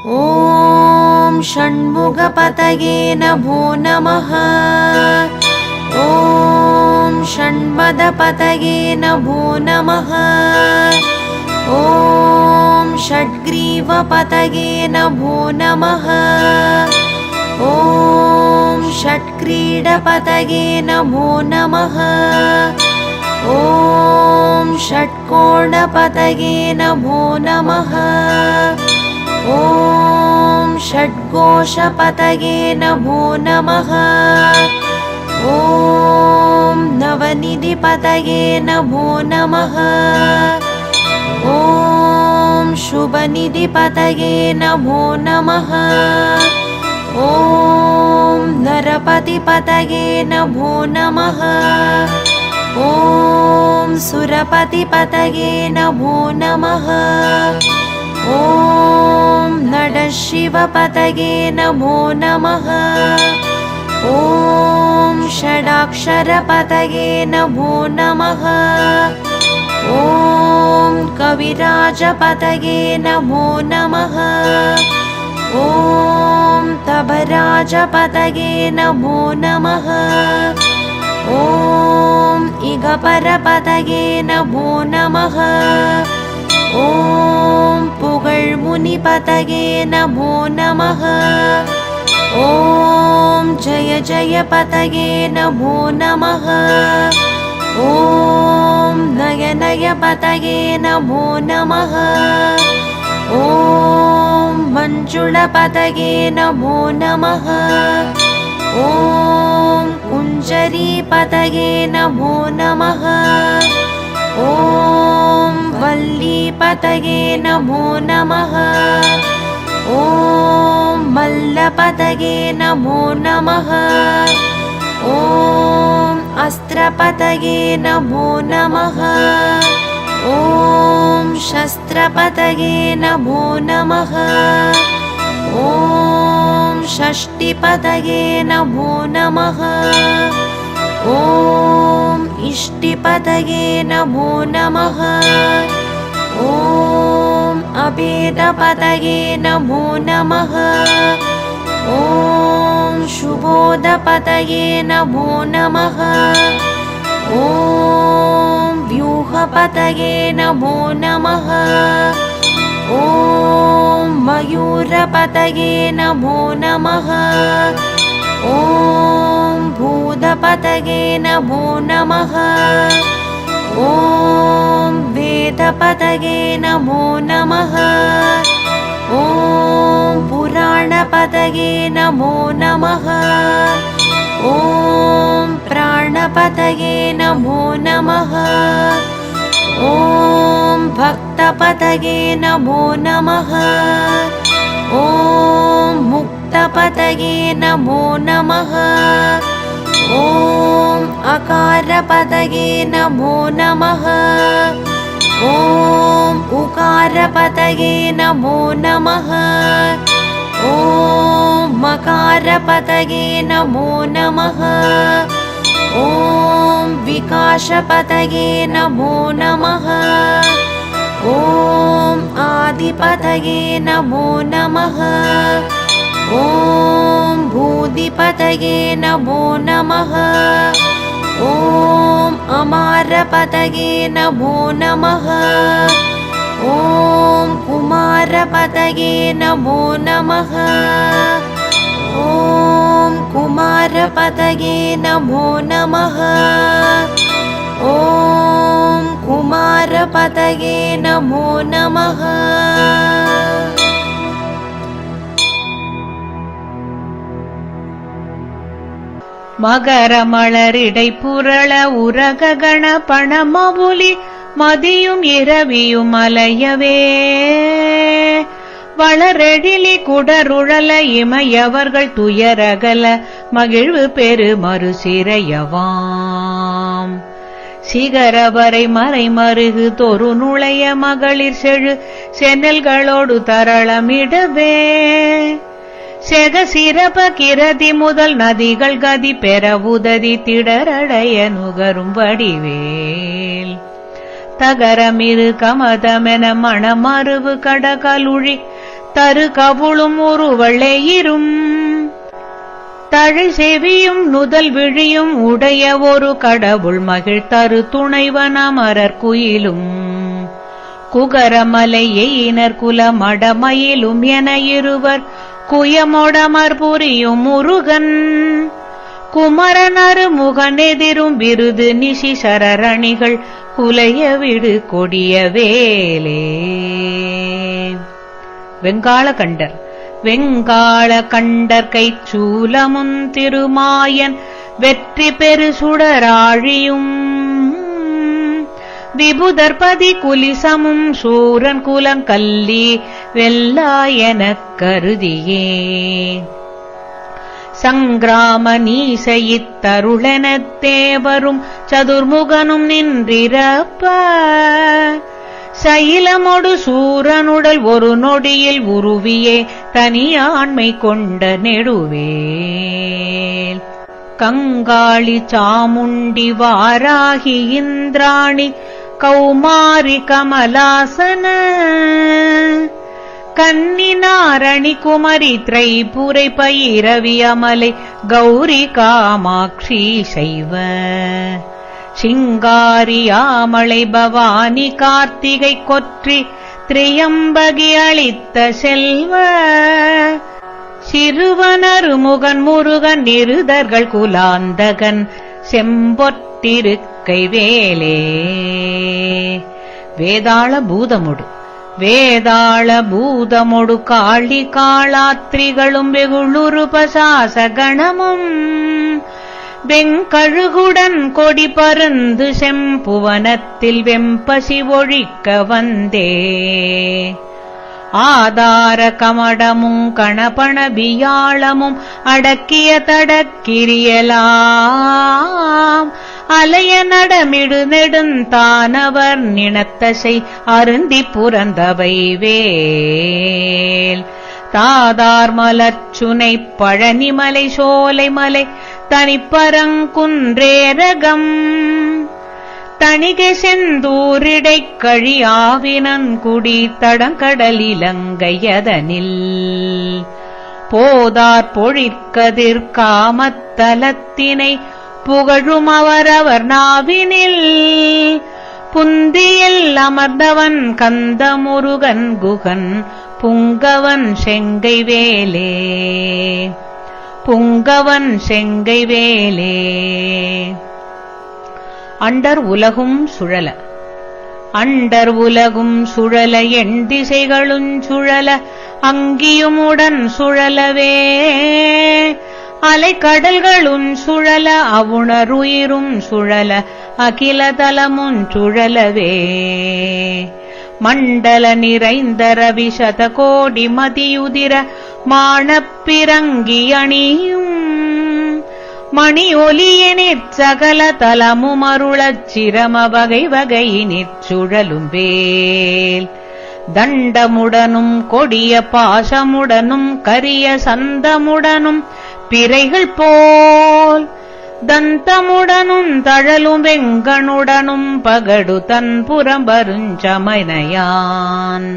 ॐ षण्मुखपतये नमो नमः। ॐ षण्पदपतये नमो नमः। ॐ षड्ग्रीवपतये नमो नमः। ॐ षट्क्रीडपतये नमो नमः। ॐ षट्कोणपतये नमो नमः। ॐ षड्घोषपतये नमो नमः। ॐ नवनिधिपतये नमो नमः। ॐ शुभनिधिपतये नमो नमः। ॐ नरपतिपतये नमो नमः। ॐ सुरपतिपतये नमो नमः। ॐ नटशिवपतये नमो नमः। ॐ षडाक्षरपतये नमो नमः। ॐ कविराजपतये नमो नमः। ॐ तबराजपतये नमो नमः। ॐ इगपरपतये नमो नमः। ॐ पुगळ्मुनिपतये नमो नमः। ॐ जय जयपतये नमो नमः। ॐ नयनयपतये नमो नमः। ॐ मञ्जुळपतये नमो नमः। ॐ कुञ्जरीपतये नमो नमः। ॐ वल्लीपतये नमो नमः। ॐ मल्लपतये नमो नमः। ॐ अस्त्रपतये नमो नमः। ॐ शस्त्रपतये नमो नमः। ॐ षष्टिपतये नमो नमः। ॐ इष्टिपतये नमो नमः। ॐ अभेदपतये नमो नमः। ॐ शुभोदपतये नमो नमः। ॐ व्यूहपतये नमो नमः। ॐ मयूरपतये नमो नमः। ॐ भूतपतये नमो नमः। ॐ वेदपतये नमो नमः। ॐ पुराणपतये नमो नमः। ॐ प्राणपतये नमो नमः। ॐ भक्तपतये नमो नमः। ॐ मुक्तपतये नमो नमः। ॐ अकारपतये नमो नमः। ॐ उकारपतये नमो नमः। ॐ मकारपतये नमो नमः। ॐ विकासपतये नमो नमः। ॐ आदिपतये नमो नमः। ॐ भूदिपतये नमो नमः। ॐ अमारपतये नमो नमः। ॐ कुमारपतये नमो नमः। ॐ कुमारपतये नमो नमः। ॐ कुमारपतये नमो नमः। மகர மலரிடை புரள உரக கணபணமவுலி மதியும் இரவியும் அலையவே வளரெழிலி குடருழல இமையவர்கள் துயரகல மகிழ்வு பெரு மறுசிறையவாம் சிகரவரை மறை மருகு தொரு நுழைய மகளிர் செழு சென்னல்களோடு தரளமிடவே செக சிறப்ப கிரதி முதல் நதிகள் கதி பெற உததி திடரடைய நுகரும் வடிவேல் தகரமிரு கமதமென மணமருவு கடகலுழி தரு கவுளும் உருவளையிரும் தழை செவியும் நுதல் விழியும் உடைய ஒரு கடவுள் மகிழ் தரு துணைவன் அமரர் குயிலும் குகரமலை எயினர் குலமடமயிலும் என இருவர் குயமொடமர் புரியும் முருகன் குமரனரு முகனெதிரும் விருது நிஷி சரரணிகள் குலைய விடு கொடிய வேலே. வெங்காள கண்டர் வெங்காள கண்டர் கைச்சூலமுன் திருமாயன் வெற்றி பெரு சுடராழியும் விபுதர்பதி குலிசமும் சூரன் குலங்கல்லி வெல்லாயனக் கருதியே சங்கிராம நீசையித்தருளெனத் தேவரும் சதுர்முகனும் நின்றிரப்ப சைலமொடு சூரனுடல் ஒரு நொடியில் உருவியே தனியாண்மை கொண்ட நெடுவேல் கங்காளி சாமுண்டி வாராகி இந்திராணி கௌமாரி கமலாசன கன்னிநாரணி குமரி திரைபுரை பைரவி அமலை கௌரி காமாட்சி சைவ சிங்காரி ஆமளை பவானி கார்த்திகை கொற்றி திரியம்பகி அளித்த செல்வ சிறுவனரு முகன் முருகன் நிருதர்கள் குலாந்தகன் செம்பொற்றிருக்கை வேலே. வேதாள பூதமுடு வேதாள பூதமொடு காளி காளாத்ரிகளும் வெகுளுருபசாச கணமும் வெங்கழுகுடன் கொடி பருந்து செம்புவனத்தில் வெம்பசி ஒழிக்க வந்தே ஆதார கமடமும் கணபண வியாழமும் அடக்கிய தடக்கிரியலாம் அலைய நடமிடு நெடுந்தானவர் நினத்தசை அருந்தி புரந்தவை வேல் தாதார் மலர்ச்சுனை பழனிமலை சோலைமலை தனிப்பரங்குன்றேரகம் தணிகை செந்தூரிடைக் கழியாவினன்குடி தடங்கடலிலங்கையதனில் போதார் பொழிற்கதிர் காமத்தலத்தினை புகழும் அவரவர் நாவினில் புந்தியில் அமர்ந்தவன் கந்தமுருகன் குகன் புங்கவன் செங்கை வேலே புங்கவன் செங்கை வேலே. அண்டர் உலகும் சுழல அண்டர் உலகும் சுழல எண் திசைகளும் சுழல அங்கியுமுடன் சுழலவே அலைக்கடல்களும் சுழல அவுணருயிரும் சுழல அகிலதலமும் சுழலவே மண்டல நிறைந்த ரவி சதகோடி மதியுதிர மாணப்பிறங்கி அணியும் மணி ஒலியினிற் சகல தலமும் அருளச் சிரம வகை வகையினிற் சுழலும் வேல் தண்டமுடனும் கொடிய பாசமுடனும் கரிய சந்தமுடனும் பிறைகள் போல் தந்தமுடனும் தழலும் வெங்கனுடனும் பகடு தன் புறம்பருஞ்சமனையான்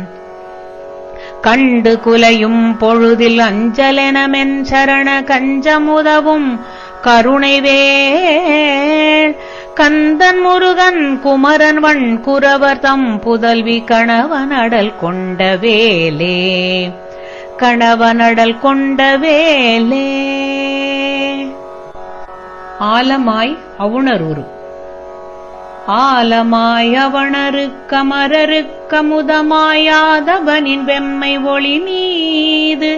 கண்டு குலையும் பொழுதில் அஞ்சலெனமென் சரண கஞ்சமுதவும் கருணைவேள் கந்தன் முருகன் குமரன் வண் குரவர் தம் புதல்வி கணவனடல் கொண்ட வேலே கணவனடல் கொண்ட வேலே. ஆலமாய் அவுணருரு ஆலமாய் அவணருக்கமரருக்கமுதமாயாதவனின் வெம்மை ஒளி மீது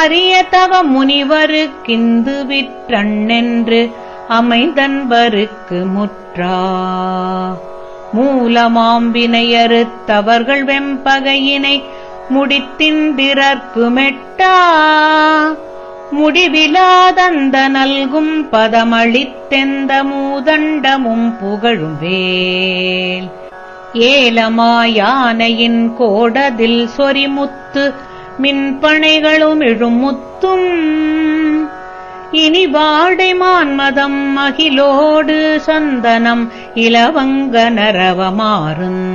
அரிய தவ முனிவருக்கிந்து விற்றண்ணென்று அமைந்தன்பருக்கு முற்றா மூலமாம்பினையறுத்தவர்கள் வெம்பகையினை முடித்தின்றிரற்கு மெட்டா முடிவிலாதந்த நல்கும் பதமளித்தெந்த மூதண்டமும் புகழும் வேல் ஏலமாயானையின் கோடதில் சொரிமுத்து மின்பனைகளும் இழுமுத்தும் இனி வாடை மான்மதம் அகிலோடு சந்தனம் இலவங்க நரவமாறும்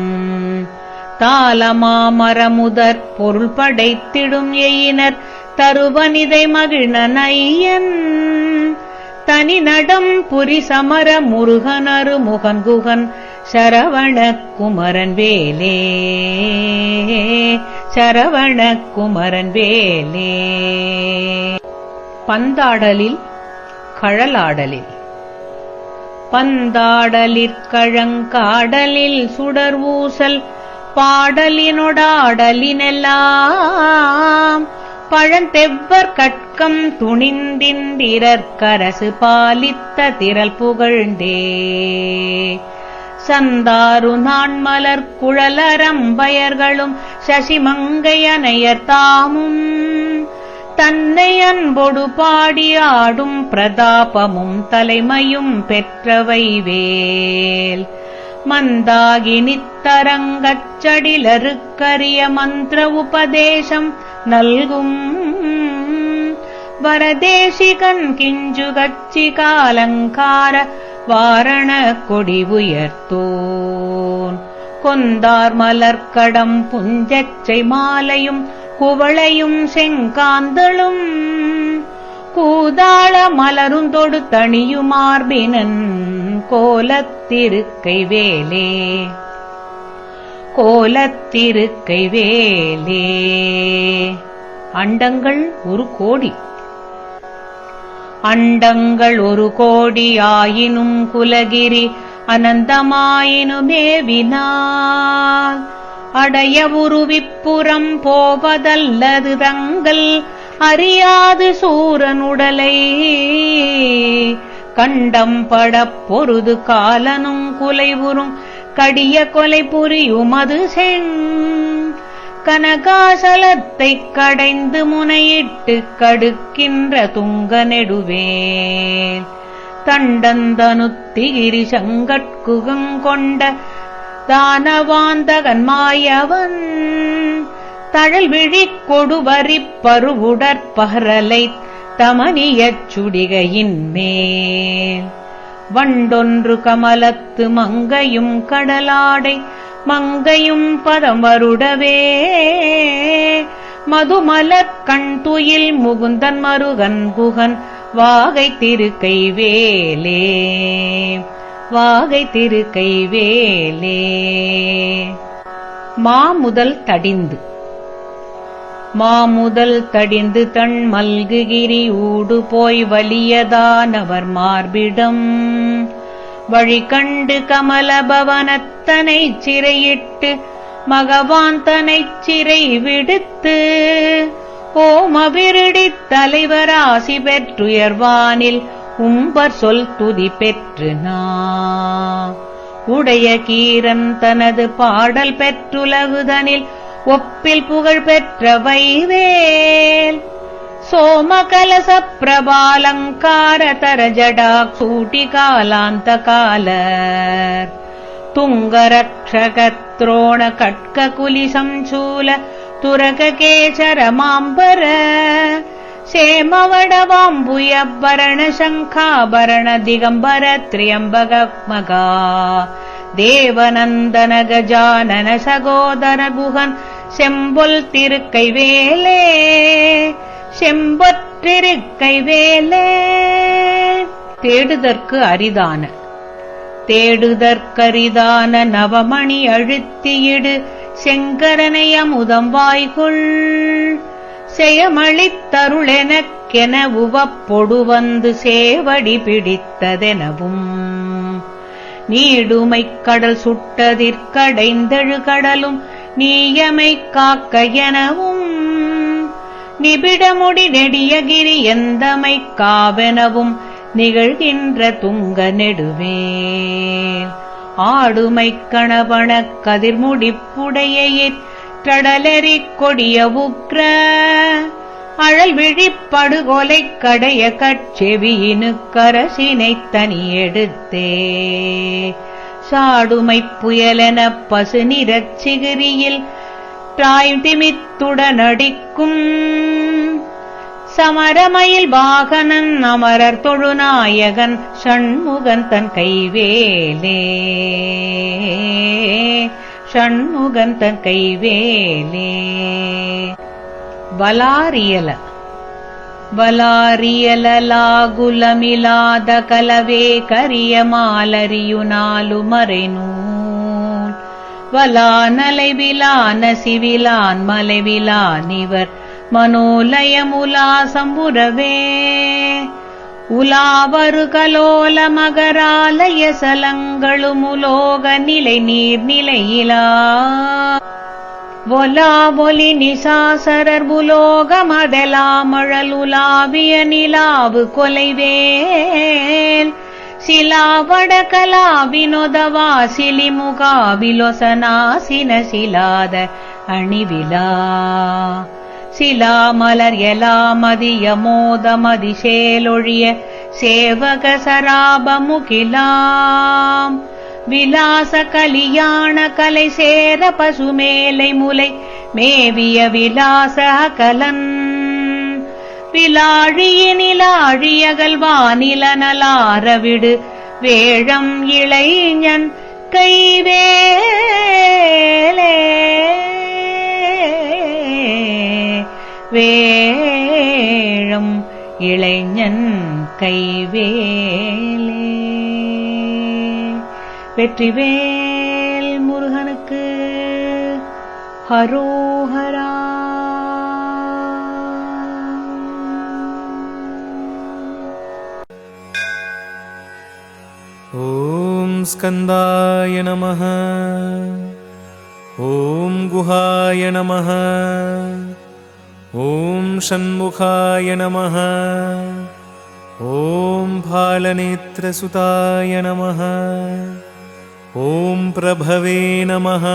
தாளமாமரமுதற் பொருள் படைத்திடும் எயினர் தருவனிதை மகிழ்நன் ஐயன் தனி நடம் புரி சமர முருகனரு முகன்குகன் சரவண குமரன் வேலே சரவண குமரன் வேலே. பந்தாடலில் கழலாடலில் பந்தாடலிற்கழங்காடலில் சுடர் ஊசல் பாடலினொடாடலினெல்லாம் பழந்தெவ்வர் கட்கம் துணிந்திந்திரற்கரசு பாலித்த திரள் புகழ்ந்தே சந்தாரு நான்மலர் குழலரம்பயர்களும் சசிமங்கையனையர் தாமும் தன்னை அன்பொடு பாடி ஆடும் பிரதாபமும் தலைமையும் பெற்றவை வேல் மந்தாகி நித்தரங்கச் சடிலருக்கரிய மந்திர உபதேசம் நல்கும் வரதேசிகன் கிஞ்சுகச்சி காலங்கார வாரண கொடி உயர்த்தோன் கொந்தார் மலர்க்கடம் புஞ்சச்சை மாலையும் குவளையும் செங்காந்தளும் கூதாள மலரும் தொடு தணியுமார்பினன் கோலத்திருக்கை வேலே கோலத்திருக்கை வேலே. அண்டங்கள் ஒரு கோடி அண்டங்கள் ஒரு கோடி ஆயினும் குலகிரி அனந்தமாயினுமேவினால் அடைய உருவிப்புறம் போவதல்லது தங்கள் அறியாது சூரனுடலை கண்டம் படப் பொருது காலனும் குலைவுறும் கடிய கொலை புரியுமது செங் கனகாசலத்தைக் கடைந்து முனையிட்டு கடுக்கின்ற துங்க நெடுவேல் தண்டந்தனுத்திகிரி சங்கட்குகங்கொண்ட தானவாந்தகன் மாயவன் தழல் விழிக் கொடுவரிப் பருவுடற்பகரலைத் தமனியச் சுடிகையின் மேல் வண்டொன்று கமலத்து மங்கையும் கடலாடை மங்கையும் பதம் வருடவே மதுமலக் கண் துயில் முகுந்தன் மருகன் குகன் வாகை திருக்கை வேலே வாகை திருக்கை வேலே. மாமுதல் தடிந்து மாமுதல் தடிந்து தன் மல்குகிரி ஊடு போய் வலியதானவர் மார்பிடம் வழி கண்டு கமலபவனத்தனைச் சிறையிட்டு மகவான் தனைச் சிறை விடுத்து ஓமவிருடித் தலைவராசி பெற்றுயர்வானில் உம்பர் சொல் துதி பெற்று உடைய கீரன் தனது பாடல் பெற்றுலகுதனில் ஒப்பில் புகழ் பெற்ற வைவேல் சோமகலச பிரபாலங்கார தரஜடா சூட்டி காலாந்த காலர் துங்கரக்ஷகத்ரோண கட்க குலி சம்சூல துரக கேசர மாம்பர சேமவடவாம்புயபரண சங்காபரண திகம்பர திரியம்பக மகா தேவநந்தன கஜானன சகோதர குகன் செம்பொல் திருக்கை வேலே செம்பொற்றிருக்கை வேலே. தேடுதற்கு அரிதான தேடுதற்கரிதான நவமணி அழுத்தியிடு செங்கரனை அமுதம் வாய்கொள் செயமளித்தருளெனக்கென உவப்பொடு வந்து சேவடி பிடித்ததெனவும் நீடுமைக் கடல் சுட்டதிற்கடைந்தெழு கடலும் நீயமை காக்க எனவும் நிபிடமுடி நெடியகிரி எந்தமை காவெனவும் நிகழ்கின்ற துங்க நெடுவேல் ஆடுமைக் கணவனக் கதிர்முடிப்புடையிற் டடலெறிக் கொடிய உக்ர அழல் விழிப்படுகொலைக் கடைய கட்செவியினுக்கரசினைத் தனியெடுத்தே சாடுமைப் புயலெனப் பசு நிறச் சிகிரியில் தாய்திமித்துடனடிக்கும் சமரமயில் வாகனன் அமரர் தொழுநாயகன் ஷண்முகன் தன் கைவேலே ஷண்முகந்தன் கைவேலே. வலாரியல வலாரியலாகுலமிலாத கலவே கரிய மாலரியுனாலு மறைநூல் வலானலை விலான சிவிலான் மலைவிலான் இவர் மனோலயமுலா சம்புரவே. உலாவரு கலோல மகராலய சலங்களுமுலோக நிலை நீர் நிலையிலா ஒலா ஒலி நிசாசரர் புலோக மதலாமழலுலாவிய நிலாவு கொலைவேல் சிலாவட கலா வினோதவா சிலிமுகா விலோசனாசின சிலாத அணிவிலா சிலா மலர் எலா மதிய மோத மதிசேலொழிய சேவக சராபமுகிலாம் விலாச கலியாண கலை சேர பசுமேலை முலை மேவிய விலாச கலன் விலாழியினிலாழியகல்வானிலனலாரவிடு வேழம் இளைஞன் கைவேலே. வேழம் இளைஞன் கைவேலே. வெற்றிவேல் முருகனுக்கு ஹரோஹரா. ஓம் ஸ்கந்தாய நமஹ. ஓம் குஹாய நமஹ. ஓம் ஷண்முகாய நமஹ. ஓம் பாலநேத்ரசுதாய நமஹ. ஓம் பிரபவே நமஹ.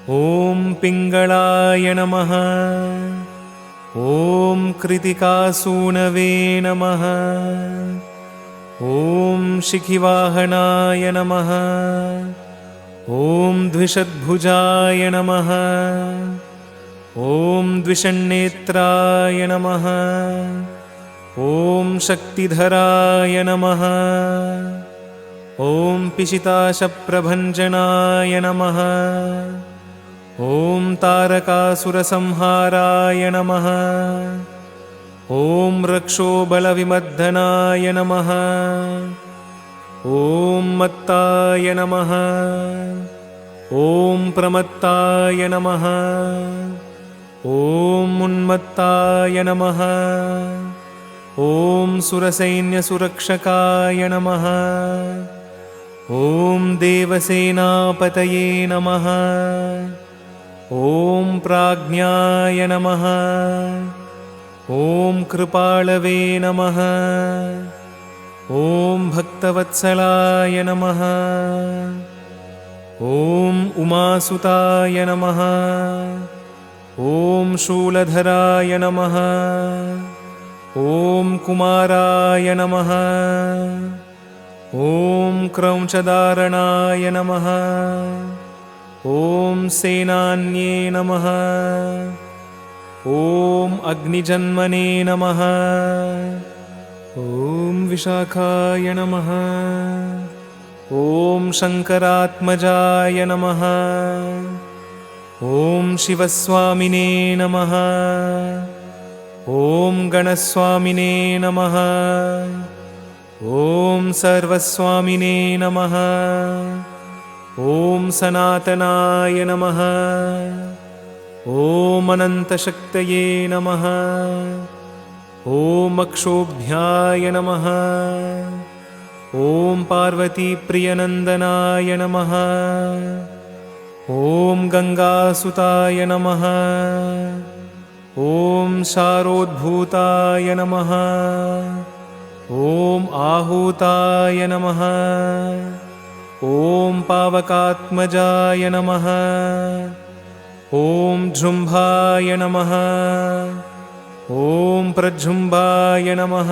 ஓம் பிங்களாய நமஹ. ஓம் கிருதிகாசூனவே நமஹ. ஓம் शिखिवाहनाय नमः. ஓம் द्विषद्भुजाय नमः. ஓம் द्विषन्नेत्राय नमः. ஓம் शक्तिधराय नमः. ஓம் पिशिताशप्रभञ्जनाय नमः. ஓம் तारकासुरसंहाराय नमः. ஓம் रक्षोबलविमर्दनाय नमः. ஓம் मत्ताय नमः. ஓம் प्रमत्ताय नमः. ஓம் उन्मत्ताय नमः. ஓம் सुरसैन्यसुरक्षकाय नमः. ஓம் देवसेनापतये नमः. ஓம் प्राज्ञाय नमः. ஓம் कृपाळवे नमः. ஓம் भक्तवत्सलाय नमः. ஓம் उमासुताय नमः. ஓம் शूलधराय नमः. ஓம் कुमाराय नमः. ஓம் क्रौञ्चधारणाय नमः. ஓம் सेनान्ये नमः. ஓம் अग्निजन्मने नमः. ஓம் विशाखाय नमः. ஓம் शङ्करात्मजाय नमः. ஓம் शिवस्वामिने नमः. ஓம் गणस्वामिने नमः. ஓம் सर्वस्वामिने नमः. ஓம் सनातनाय नमः. ஓம் अनन्तशक्तये नमः. ஓம் अक्षोभ्याय नमः. ஓம் पार्वतीप्रियनन्दनाय नमः. ஓம் गङ्गासुताय नमः. ஓம் शारोद्भूताय नमः. ஓம் आहूताय नमः. ஓம் पावकात्मजाय नमः. ஓம் ஜும்பாய நமः. ஓம் பிரஜும்பாய நமः.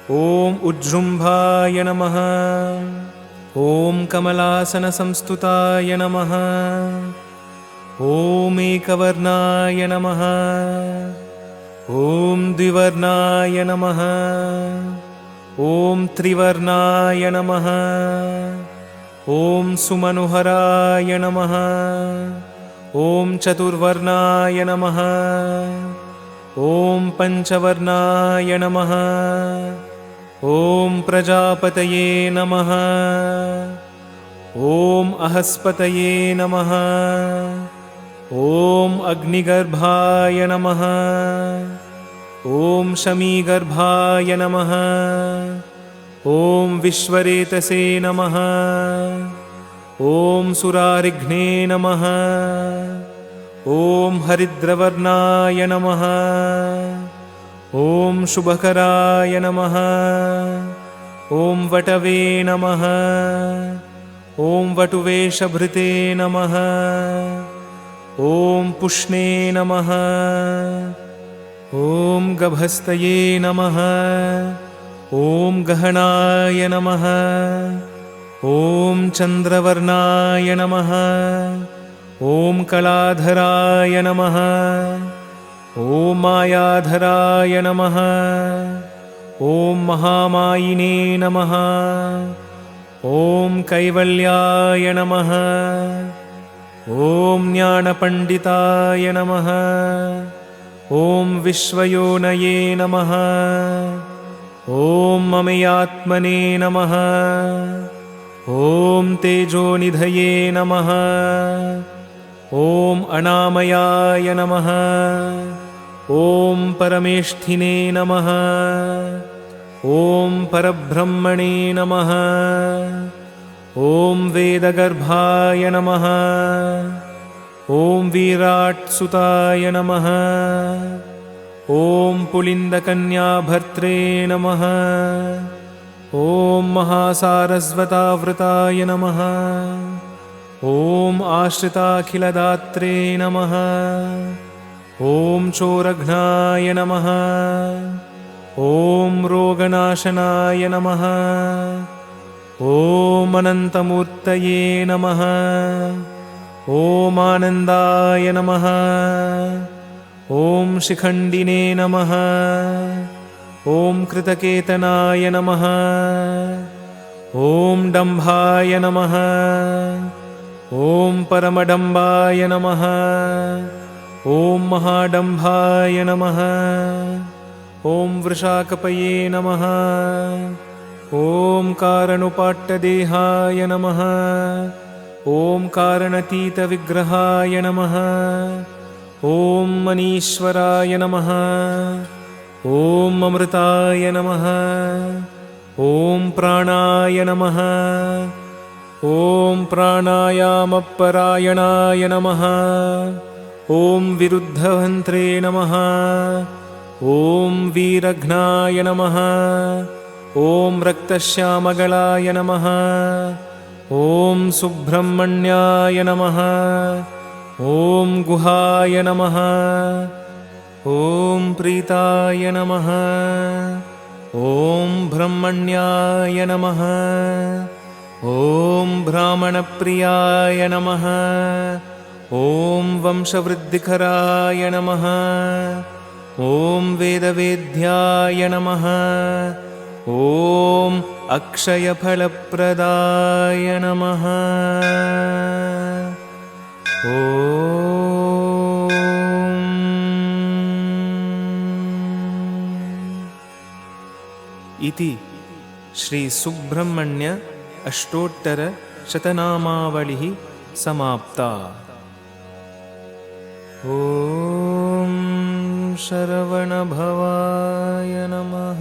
ஓம் உஜ்ஜும்பாய நமः. ஓம் கமலாசனசம்ஸ்துதாய நமः. ஓம் ஏகவர்ணாய நமः. ஓம் द्विवर्णाय நமः. ஓம் त्रिवर्णाय நமः. ॐ सुमनोहराय नमः। ॐ चतुर्वर्णाय नमः। ॐ पञ्चवर्णाय नमः। ॐ प्रजापतये नमः। ॐ अहस्पतये नमः। ॐ अग्निगर्भाय नमः। ॐ शमीगर्भाय नमः। ॐ विश्वरेतसे नमः। ॐ सुरारिघ्ने नमः। ॐ हरिद्रवर्णाय नमः। ॐ शुभकराय नमः। ॐ वटवे नमः। ॐ वटुवेशभृते नमः। ॐ पुष्णे नमः। ॐ गभस्तये नमः। ॐ गहनाय नमः। ॐ चन्द्रवर्णाय नमः। ॐ कलाधराय नमः। ॐ मायाधराय नमः। ॐ महामायिने नमः। ॐ कैवल्याय नमः। ॐ ज्ञानपण्डिताय नमः। ॐ विश्वयोनये नमः। ॐ ममयात्मने नमः। ॐ तेजोनिधये नमः। ॐ अनामयाय नमः। ॐ परमेष्ठिने नमः। ॐ परब्रह्मणे नमः। ॐ वेदगर्भाय नमः। ॐ विराट्सुताय नमः। ॐ पुलिन्दकन्याभर्त्रे नमः। ॐ महासारस्वतावृताय नमः। ॐ आश्रिताखिलदात्रे नमः। ॐ चोरघ्नाय नमः। ॐ रोगनाशनाय नमः। ॐ अनन्तमूर्तये नमः। ॐ आनन्दाय नमः। ॐ शिखण्डिने नमः। ॐ कृतकेतनाय नमः। ॐ डम्भाय नमः। ॐ परमडम्बाय नमः। ॐ महाडम्भाय नमः। ॐ वृषाकपये नमः। ॐ कारणुपाट्टदेहाय नमः। ॐ कारणतीतविग्रहाय नमः। ॐ मनीश्वराय नमः। ॐ अमृताय नमः। ॐ प्राणाय नमः। ॐ प्राणायामपरायणाय नमः। ॐ विरुद्धवन्त्रे नमः। ॐ वीरघ्नाय नमः। ॐ रक्तश्यामगलाय नमः। ॐ सुब्रह्मण्याय नमः। ॐ गुहाय नमः। ॐ प्रीताय नमः। ॐ ब्रह्मण्याय नमः। ॐ ब्राह्मणप्रियाय नमः। ॐ वंशवृद्धिकराय नमः। ॐ वेदवेद्याय नमः। ॐ अक्षयफलप्रदाय नमः। ॐ इति श्री सुब्रह्मण्य अष्टोत्तर शतनामावलिः समाप्ता। ॐ शरवणभवाय नमः।